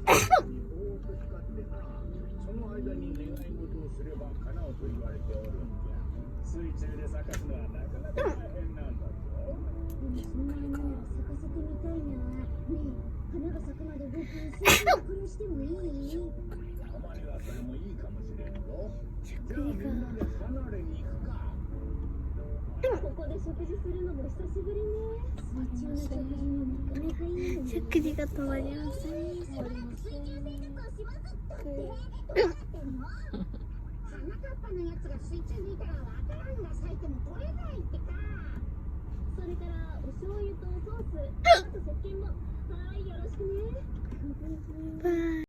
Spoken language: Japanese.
その間に願い事をすれば叶うと言われておるんじゃ。水中で咲かすのはなかなか大変なんだぞ。でもそんな花なら咲かせてみたいな。ねえ、花が咲くまで僕水中で暮らしてもいい？たまにはそれもいいかもしれんぞ。じゃあみんなで離れに行くか。ここで食事するのも久しぶりね。水中の食事もなかなかいいよね。食事が止まりません。水中生活をしますったって。どうなってんの？花かっぱのやつが水中にいたらわからんが咲いても取れないってか。それからお醤油とソース、あと石鹸も。はい、よろしくね。バイ。